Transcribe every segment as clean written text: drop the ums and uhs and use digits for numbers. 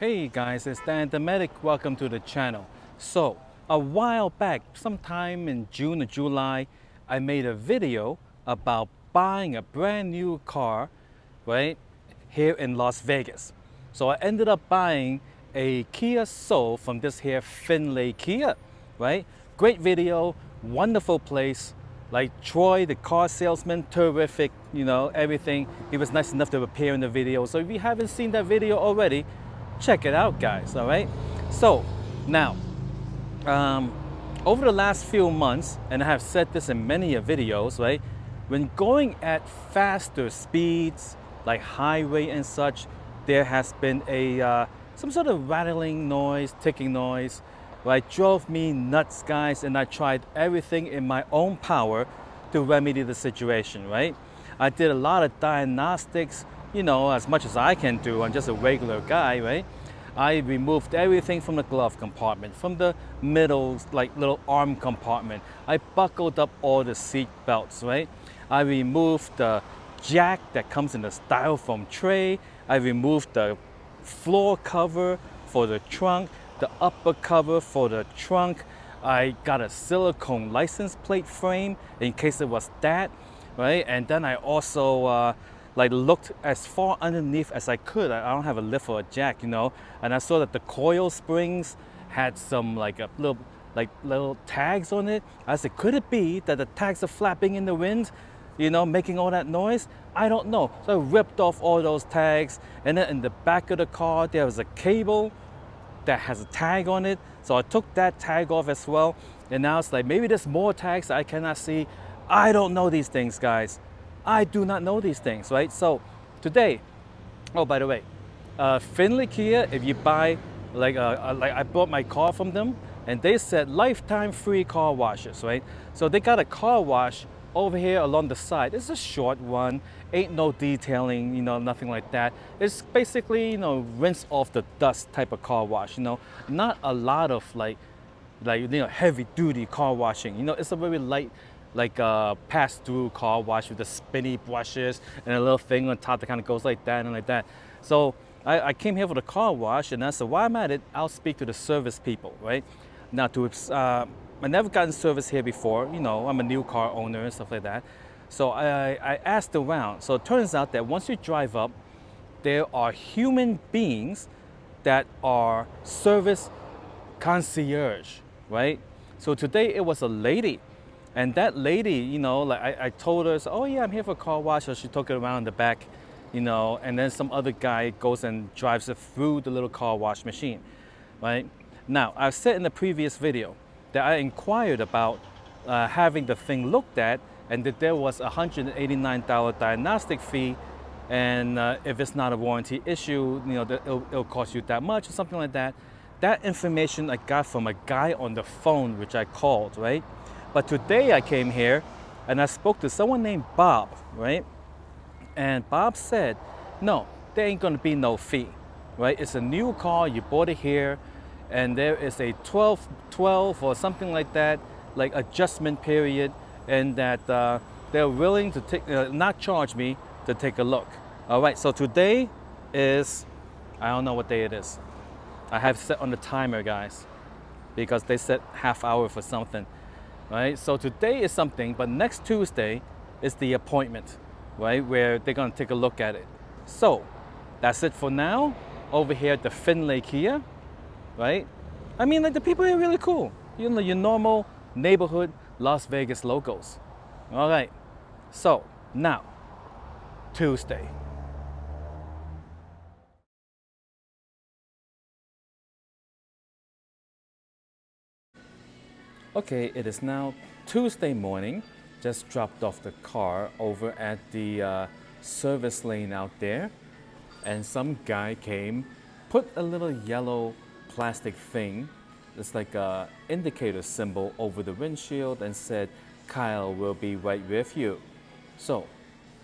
Hey guys, it's Dan the Medic. Welcome to the channel. So, a while back, sometime in June or July, I made a video about buying a brand new car, right, here in Las Vegas. So I ended up buying a Kia Soul from this here Findlay Kia, right? Great video, wonderful place. Like Troy, the car salesman, terrific, everything. He was nice enough to appear in the video. So if you haven't seen that video already, check it out, guys, all right? So now, over the last few months, and I have said this in many videos, right? When going at faster speeds, like highway and such, there has been some sort of rattling noise, ticking noise, right? Drove me nuts, guys, and I tried everything in my own power to remedy the situation, right? I did a lot of diagnostics, as much as I can do. I'm just a regular guy, right? I removed everything from the glove compartment, from the middle, like little arm compartment. I buckled up all the seat belts, right? I removed the jack that comes in the styrofoam tray. I removed the floor cover for the trunk, the upper cover for the trunk. I got a silicone license plate frame in case it was that, right? And then I also looked as far underneath as I could. I don't have a lift or a jack, and I saw that the coil springs had some little tags on it. I said, could it be that the tags are flapping in the wind, making all that noise? I don't know. So I ripped off all those tags, and then in the back of the car there was a cable that has a tag on it. So I took that tag off as well, and now it's like maybe there's more tags I cannot see. I don't know these things, guys. I do not know these things, right? So today, oh, by the way, Findlay Kia, if you buy, I bought my car from them, and they said lifetime free car washes, right? So they got a car wash over here along the side. It's a short one, ain't no detailing, nothing like that. It's basically, rinse off the dust type of car wash, not a lot of heavy duty car washing. It's a very light, pass-through car wash with the spinny brushes and a little thing on top that kind of goes like that and like that. So I came here for the car wash, and I said, while I'm at it, I'll speak to the service people, right? Now, I never gotten service here before. I'm a new car owner and stuff like that. So I asked around. So it turns out that once you drive up, there are human beings that are service concierge, right? So today it was a lady. And that lady, I told her, oh yeah, I'm here for a car wash. So she took it around the back, and then some other guy goes and drives it through the little car wash machine, right? Now, I've said in the previous video that I inquired about having the thing looked at, and that there was a $189 diagnostic fee, and if it's not a warranty issue, it'll cost you that much or something like that. That information I got from a guy on the phone, which I called, right? But today I came here and I spoke to someone named Bob, right? And Bob said, no, there ain't gonna be no fee, right? It's a new car, you bought it here, and there is a 12 or something like that, like adjustment period, and that they're willing to take, not charge me to take a look. All right, so today is, I don't know what day it is. I have set on the timer, guys, because they set half hour for something. Right, so today is something, but next Tuesday is the appointment, right, where they're gonna take a look at it. So that's it for now over here at the Findlay Kia, right? I mean, the people here are really cool. Your normal neighborhood Las Vegas locals. All right, so now Tuesday. Okay, it is now Tuesday morning. Just dropped off the car over at the service lane out there, and some guy came, put a little yellow plastic thing, it's like a indicator symbol over the windshield, and said, Kyle will be right with you. So,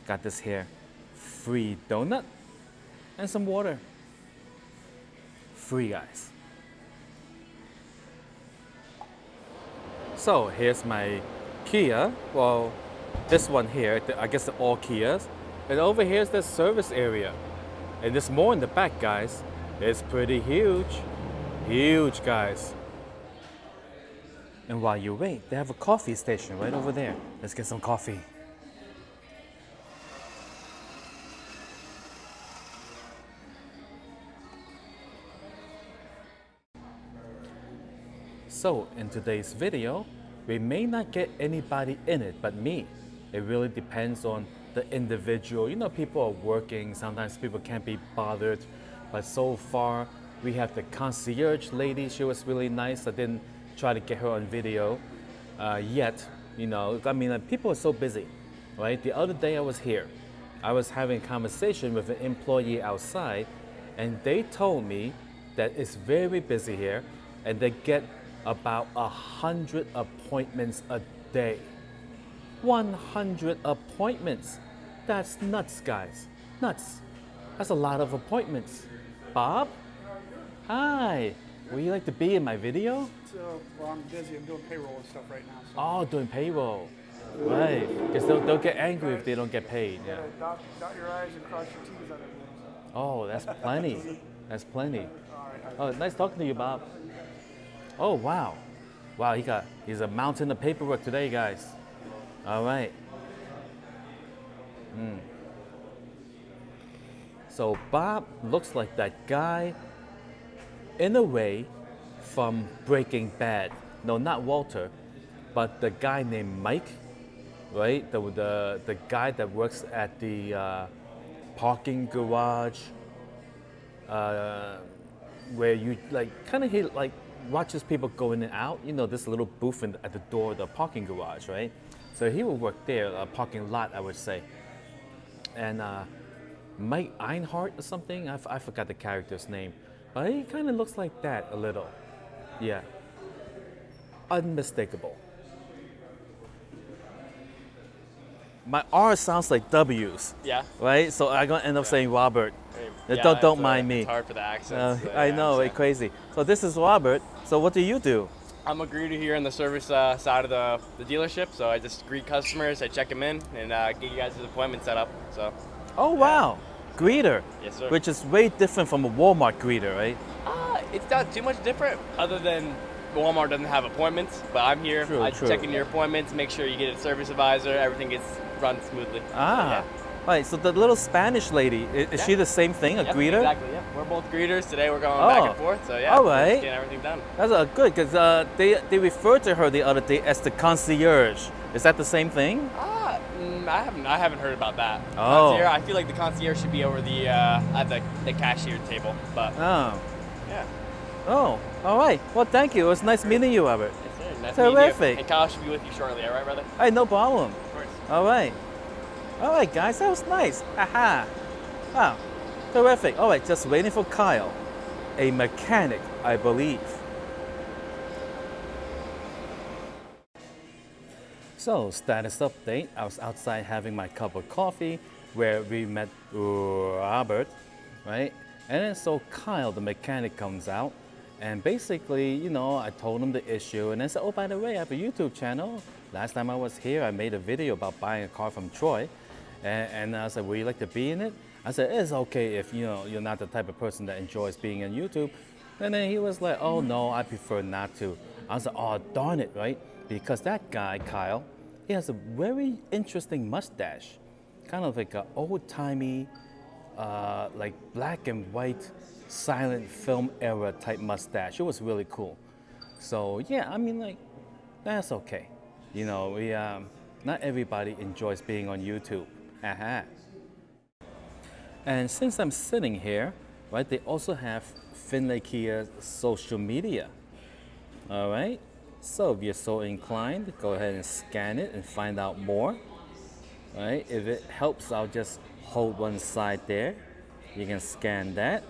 got this here free donut and some water. Free, guys. So here's my Kia. Well, this one here, I guess they're all Kias. And over here's the service area. And there's more in the back, guys. It's pretty huge. Huge, guys. And while you wait, they have a coffee station right over there. Let's get some coffee. So in today's video, we may not get anybody in it but me. It really depends on the individual. You know, people are working, sometimes people can't be bothered. But so far, we have the concierge lady. She was really nice. I didn't try to get her on video yet. You know, I mean, people are so busy, right? The other day I was here. I was having a conversation with an employee outside, and they told me that it's very busy here, and they get about 100 appointments a day. 100 appointments. That's nuts, guys. Nuts. That's a lot of appointments. Bob? Hi. Would you like to be in my video? Well, I'm busy. I'm doing payroll and stuff right now. So. Oh, doing payroll. Right. Because they'll get angry if they don't get paid. Yeah. Dot your I's and cross your T's on everything. Oh, that's plenty. That's plenty. All right. Oh, nice talking to you, Bob. Oh, wow. Wow, he's a mountain of paperwork today, guys. All right. So Bob looks like that guy, in a way, from Breaking Bad. No, not Walter, but the guy named Mike, right? The guy that works at the parking garage, where you kind of watches people go in and out. You know, this little booth at the door of the parking garage, right? So he will work there, a parking lot, I would say. And Mike Einhart or something, I forgot the character's name. But he kind of looks like that a little. Yeah. Unmistakable. My R sounds like W's. Yeah. Right? So I'm going to end up saying Robert. Yeah, don't mind me. It's hard for the accents. I know, it's crazy. So this is Robert. So what do you do? I'm a greeter here on the service side of the dealership. So I just greet customers, I check them in, and get you guys' appointment set up. So. Oh, wow. Greeter. Yes, sir. Which is way different from a Walmart greeter, right? It's not too much different, other than Walmart doesn't have appointments. But I'm here. True, I true. check in your appointments, make sure you get a service advisor, everything gets run smoothly. Ah. So, yeah. Right, so the little Spanish lady, is she the same thing, a Yep, greeter? Exactly, yeah. We're both greeters. Today we're going back and forth, so yeah, all we're right. just getting everything done. That's good, because they referred to her the other day as the concierge. Is that the same thing? I haven't heard about that. Oh. Concierge, I feel like the concierge should be over the at the cashier table, but Oh. yeah. Oh, all right. Well, thank you. It was nice meeting you, Robert. Yes, sir. Nice meeting you. Terrific. And Kyle should be with you shortly, all right, brother? Hey, no problem. Of course. All right. All right, guys, that was nice. Aha. Wow. Terrific. All right, just waiting for Kyle, a mechanic, I believe. So, status update. I was outside having my cup of coffee where we met Robert, right? And then so Kyle, the mechanic, comes out. And basically, you know, I told him the issue. And then said, oh, by the way, I have a YouTube channel. Last time I was here, I made a video about buying a car from Troy. And I said, would you like to be in it? I said, it's okay if, you know, you're not the type of person that enjoys being on YouTube. And then he was like, oh, no, I prefer not to. I said, oh, darn it, right? Because that guy, Kyle, he has a very interesting mustache. Kind of like an old-timey, like black and white, silent film era type mustache. It was really cool. So, yeah, I mean, like, that's okay. You know, not everybody enjoys being on YouTube. Aha. And since I'm sitting here, right, they also have Finlay Kia's social media. All right. So if you're so inclined, go ahead and scan it and find out more. All right. If it helps, I'll just hold one side there. You can scan that.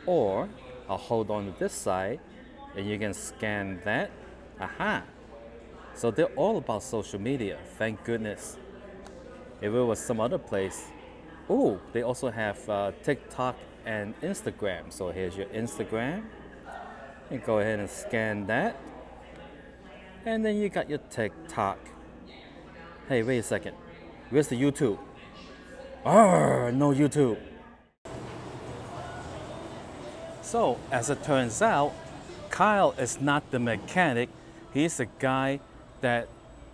Or I'll hold on to this side and you can scan that. Aha. So they're all about social media, thank goodness. If it was some other place, oh, they also have TikTok and Instagram. So here's your Instagram. And go ahead and scan that. And then you got your TikTok. Hey, wait a second. Where's the YouTube? No YouTube. So, as it turns out, Kyle is not the mechanic. He's the guy that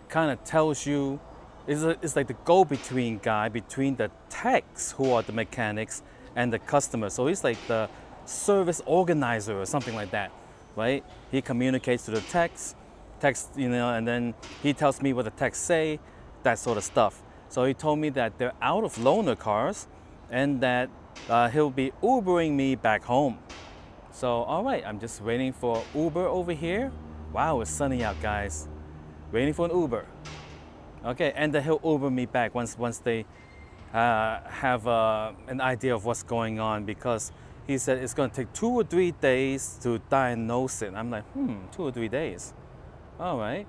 kind of tells you, it's like the go-between guy between the techs who are the mechanics and the customer. So he's like the service organizer or something like that, right? He communicates to the techs, and then he tells me what the techs say, that sort of stuff. So he told me that they're out of loaner cars and that he'll be Ubering me back home. So, all right, I'm just waiting for Uber over here. Wow, it's sunny out, guys. Waiting for an Uber. Okay, and then he'll Uber me back once they have an idea of what's going on, because he said it's going to take 2 or 3 days to diagnose it. I'm like, 2 or 3 days. All right.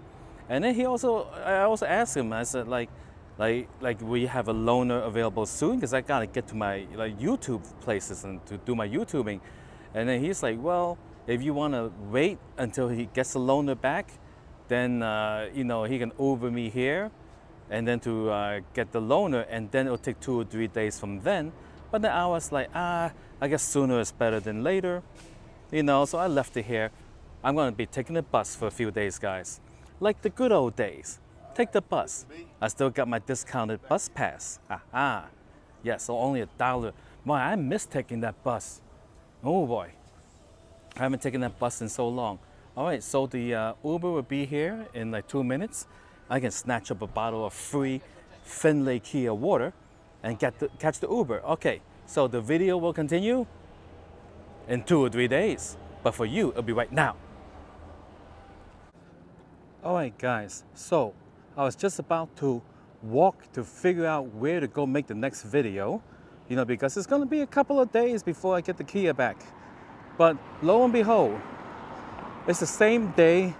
And then I also asked him, I said, like we have a loaner available soon, because I got to get to my YouTube places and to do my YouTubing. And then he's like, well, if you want to wait until he gets the loaner back, then he can Uber me here, and then to get the loaner, and then it'll take 2 or 3 days from then. But then I was like, I guess sooner is better than later, So I left it here. I'm going to be taking the bus for a few days, guys, like the good old days. Take the bus. I still got my discounted bus pass. Yeah, so only $1. Boy, I miss taking that bus. Oh boy, I haven't taken that bus in so long. All right, so the Uber will be here in like 2 minutes. I can snatch up a bottle of free Finlay Kia water and catch the Uber. Okay, so the video will continue in 2 or 3 days, but for you, it'll be right now. All right, guys, so I was just about to walk to figure out where to go make the next video, because it's going to be a couple of days before I get the Kia back. But lo and behold, it's the same day.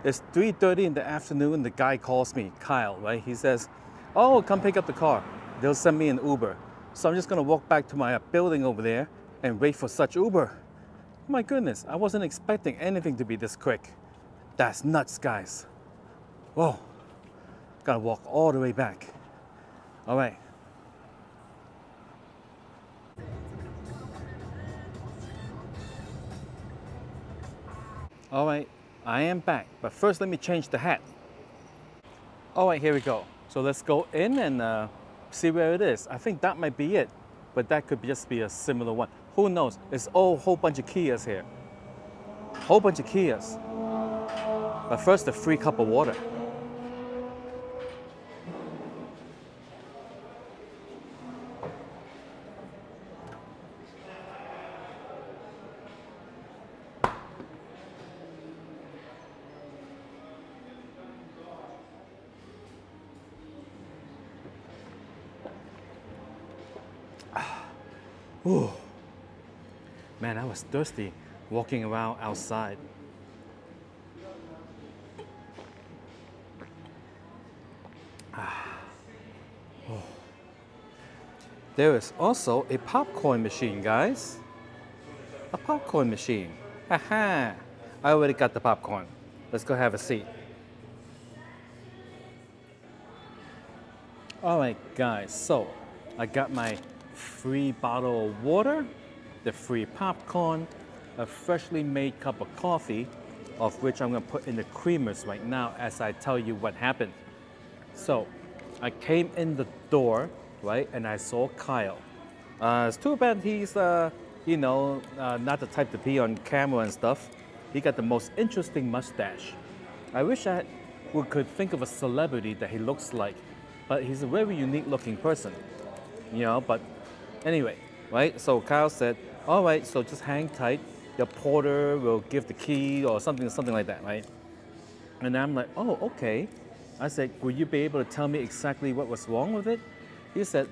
It's 3:30 in the afternoon. The guy calls me, Kyle, right? He says, oh, come pick up the car. They'll send me an Uber. So I'm just going to walk back to my building over there and wait for such Uber. My goodness, I wasn't expecting anything to be this quick. That's nuts, guys. Whoa. Gotta walk all the way back. All right. All right, I am back, but first let me change the hat. All right, here we go. So let's go in and see where it is. I think that might be it, but that could just be a similar one. Who knows? It's a whole bunch of Kias here. Whole bunch of Kias. But first, a free cup of water. Ooh. Man, I was thirsty walking around outside. Oh. There is also a popcorn machine, guys. A popcorn machine. Aha! I already got the popcorn. Let's go have a seat. All right, guys, so I got my free bottle of water, the free popcorn, a freshly made cup of coffee, of which I'm going to put in the creamers right now as I tell you what happened. So I came in the door, right, and I saw Kyle. It's too bad he's, not the type to be on camera and stuff. He got the most interesting mustache. I wish I could think of a celebrity that he looks like, but he's a very unique looking person, but anyway, right? So Kyle said, all right, so just hang tight. The porter will give the key or something like that, right? And I'm like, oh, okay. I said, will you be able to tell me exactly what was wrong with it? He said,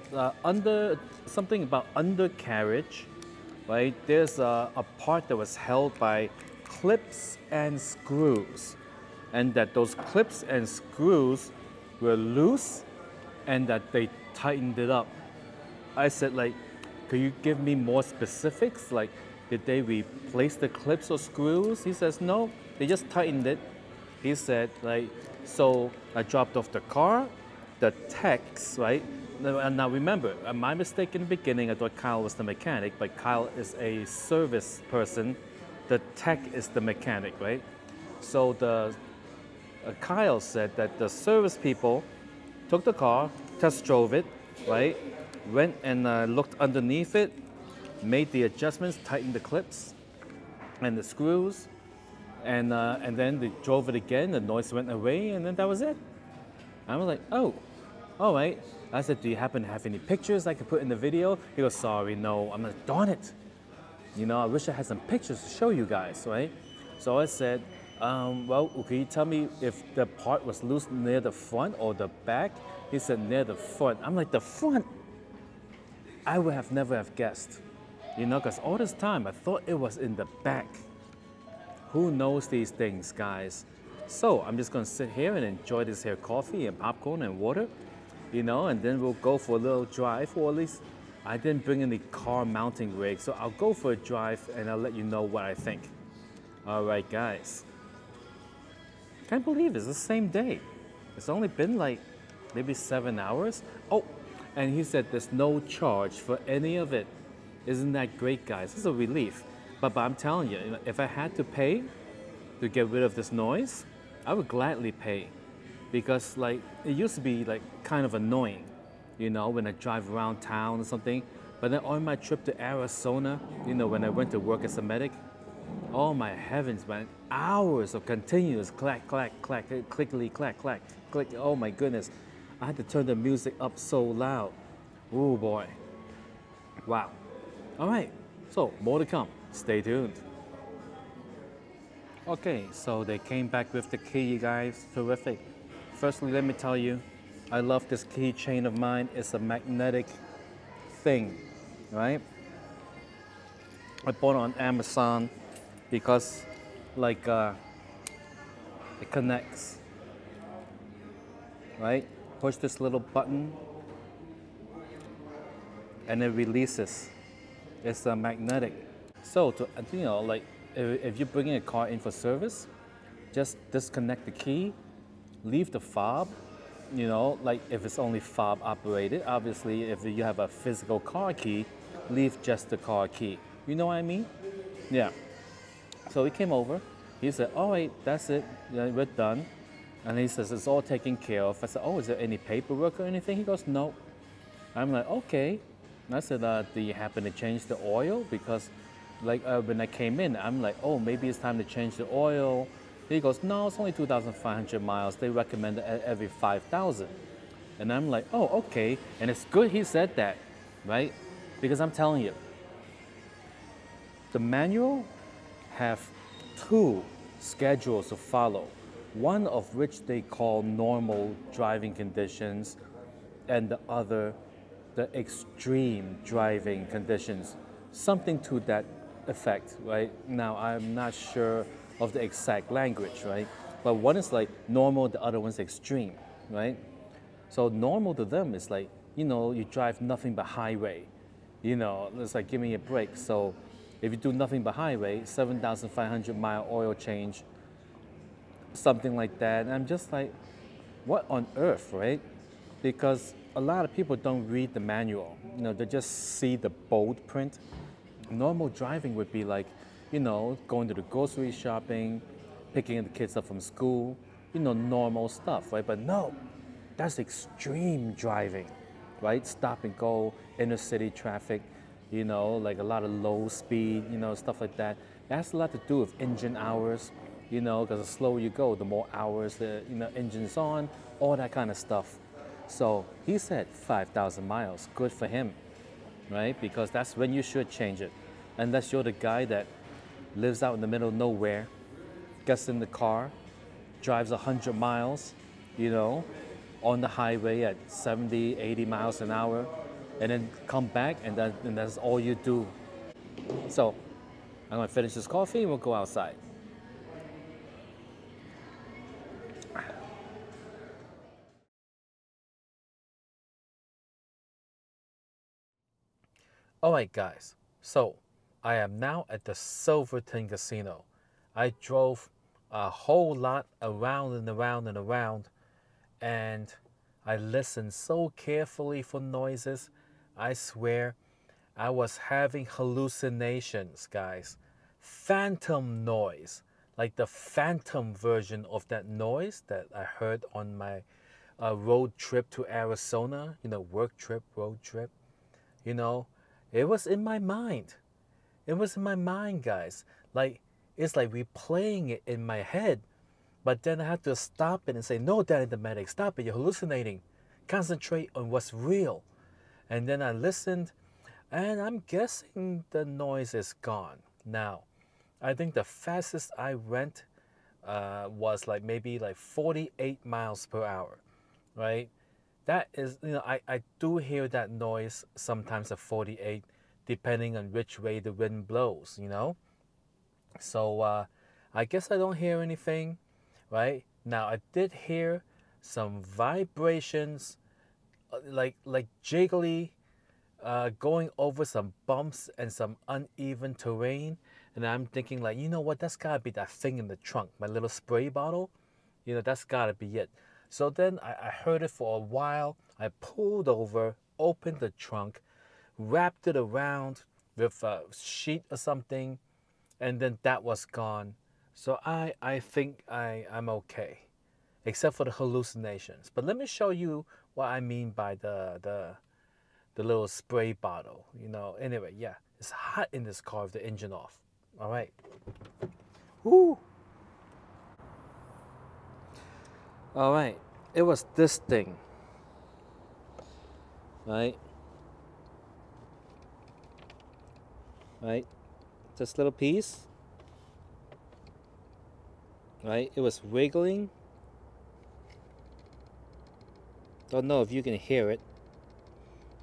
something about undercarriage, right? There's a part that was held by clips and screws, and that those clips and screws were loose and that they tightened it up. I said, could you give me more specifics? Like, did they replace the clips or screws? He says, no, they just tightened it. He said, so I dropped off the car. The techs, right, Now remember, my mistake in the beginning, I thought Kyle was the mechanic, but Kyle is a service person. The tech is the mechanic, right? So Kyle said that the service people took the car, test drove it, right? Went and looked underneath it, made the adjustments, tightened the clips and the screws, and then they drove it again. The noise went away, and then that was it. I was like, oh, all right. I said, do you happen to have any pictures I could put in the video? He goes, sorry, no. I'm like, darn it. You know, I wish I had some pictures to show you guys, right? So I said, well, can you tell me if the part was loose near the front or the back? He said, near the front. I'm like, the front? I would have never have guessed, you know, because all this time I thought it was in the back. Who knows these things, guys? So I'm just gonna sit here and enjoy this here coffee and popcorn and water, you know, and then we'll go for a little drive, or at least I didn't bring any car mounting rig, so I'll go for a drive and I'll let you know what I think. All right, guys. Can't believe it's the same day. It's only been like maybe 7 hours. Oh, and he said there's no charge for any of it. Isn't that great, guys? It's a relief. But I'm telling you, if I had to pay to get rid of this noise, I would gladly pay, because like it used to be like kind of annoying, you know, when I drive around town or something. But then on my trip to Arizona, you know, when I went to work as a medic, oh my heavens, man, hours of continuous clack, clack, clack, clickly, clack, clack, click. Oh my goodness. I had to turn the music up so loud. Oh boy. Wow. All right, so more to come. Stay tuned. Okay, so they came back with the key, you guys. Terrific. Firstly, let me tell you, I love this keychain of mine. It's a magnetic thing, right? I bought it on Amazon because, like, it connects, right? Push this little button, and it releases. It's a magnetic. So, you know, like, if you're bringing a car in for service, just disconnect the key, leave the fob, you know, like if it's only fob operated. Obviously, if you have a physical car key, leave just the car key. You know what I mean? Yeah. So he came over, he said, all right, that's it, we're done. And he says, it's all taken care of. I said, oh, is there any paperwork or anything? He goes, no. I'm like, okay. And I said, do you happen to change the oil? Because like when I came in, I'm like, oh, maybe it's time to change the oil. He goes, no, it's only 2,500 miles. They recommend it every 5,000. And I'm like, oh, okay. And it's good he said that, right? Because I'm telling you, the manual have 2 schedules to follow, one of which they call normal driving conditions, and the other, the extreme driving conditions, something to that effect, right? Now, I'm not sure of the exact language, right? But one is like normal, the other one's extreme, right? So normal to them is like, you know, you drive nothing but highway, you know, it's like, give me a break. So if you do nothing but highway, 7,500 mile oil change, something like that. And I'm just like, what on earth, right? Because a lot of people don't read the manual. You know, they just see the bold print. Normal driving would be like, you know, going to the grocery shopping, picking the kids up from school, you know, normal stuff, right? But no, that's extreme driving, right? Stop and go, inner city traffic, you know, like a lot of low speed, you know, stuff like that. That has a lot to do with engine hours, you know, because the slower you go, the more hours the engine's on, all that kind of stuff. So he said 5,000 miles, good for him, right? Because that's when you should change it. Unless you're the guy that lives out in the middle of nowhere, gets in the car, drives 100 miles, you know, on the highway at 70, 80 miles an hour, and then come back and that's all you do. So I'm gonna finish this coffee and we'll go outside. All right, guys, so I am now at the Silverton Casino. I drove a whole lot around and around and around, and I listened so carefully for noises. I swear I was having hallucinations, guys. Phantom noise, like the phantom version of that noise that I heard on my road trip to Arizona, work trip, road trip. You know, it was in my mind. It was in my mind, guys. Like, it's like replaying it in my head. But then I had to stop it and say, no, Danny the medic, stop it, you're hallucinating. Concentrate on what's real. And then I listened, and I'm guessing the noise is gone. Now, I think the fastest I went was like maybe like 48 miles per hour, right? That is, I do hear that noise sometimes at 48, depending on which way the wind blows, So I guess I don't hear anything, right? Now I did hear some vibrations, like jiggly, going over some bumps and some uneven terrain. And I'm thinking like, you know what, that's gotta be that thing in the trunk, my little spray bottle. That's gotta be it. So then I heard it for a while. I pulled over, opened the trunk, wrapped it around with a sheet or something, and then that was gone. So I think I'm okay, except for the hallucinations. But let me show you what I mean by the little spray bottle. Anyway, yeah, it's hot in this car with the engine off. All right. Woo. All right, it was this thing, right? Right, this little piece, right? It was wiggling. Don't know if you can hear it.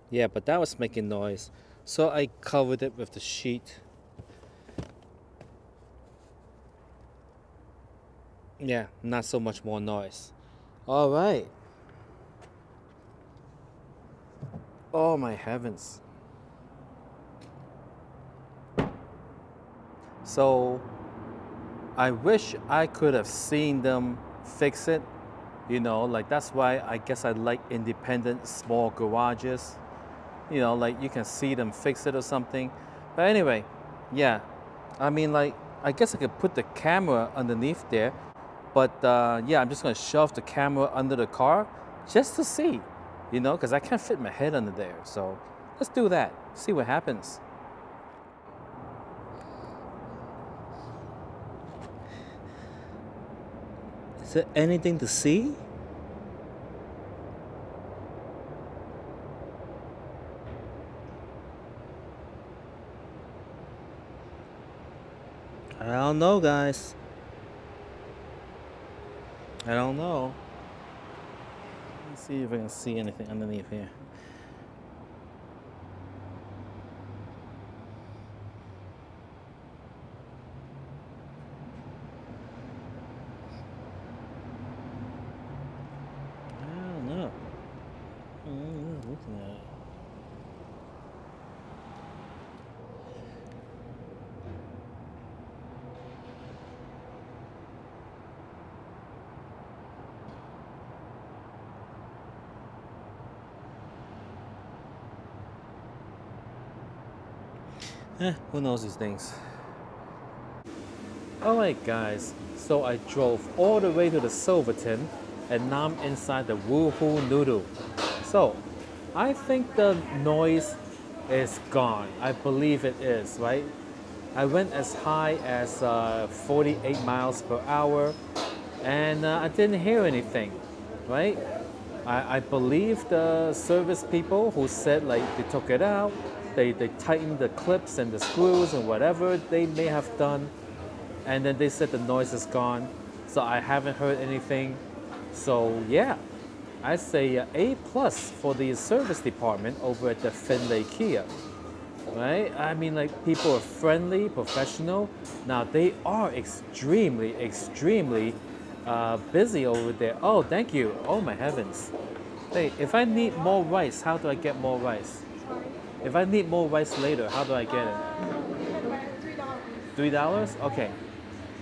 Yeah, but that was making noise. So I covered it with the sheet. Yeah, not so much more noise. All right. Oh my heavens. So I wish I could have seen them fix it. Like that's why I guess I like independent small garages. Like you can see them fix it or something. But anyway, yeah. I mean, like, I guess I could put the camera underneath there. But yeah, I'm just gonna shove the camera under the car just to see, because I can't fit my head under there. So let's do that, see what happens. Is there anything to see? I don't know, guys. I don't know. Let's see if I can see anything underneath here. I don't know. Looking at it. Who knows these things? Alright guys, so I drove all the way to the Silverton and now I'm inside the Woohoo Noodle. So, I think the noise is gone. I believe it is, right? I went as high as 48 miles per hour and I didn't hear anything, right? I believe the service people who said like they took it out, they tightened the clips and the screws and whatever they may have done, and then they said the noise is gone. So I haven't heard anything. So yeah, I say A+ for the service department over at the Findlay Kia. Right? I mean, like, people are friendly, professional. Now they are extremely busy over there. Oh, thank you. Oh my heavens. Hey, if I need more rice, how do I get more rice? If I need more rice later, how do I get it? $3? Okay.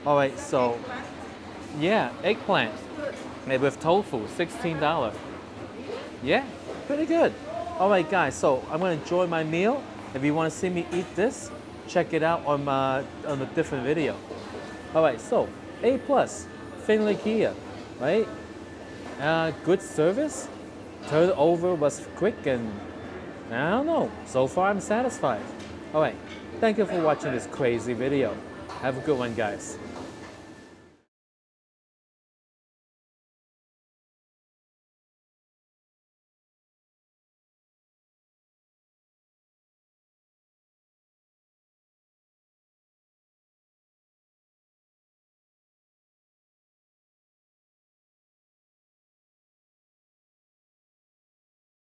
All right, so yeah, eggplant made with tofu, $16. Yeah, pretty good. All right, guys, so I'm gonna enjoy my meal. If you wanna see me eat this, check it out on a different video. All right, so A+, Findlay Kia, right? Good service. Turnover was quick and I don't know. So far, I'm satisfied. All right, thank you for watching this crazy video. Have a good one, guys.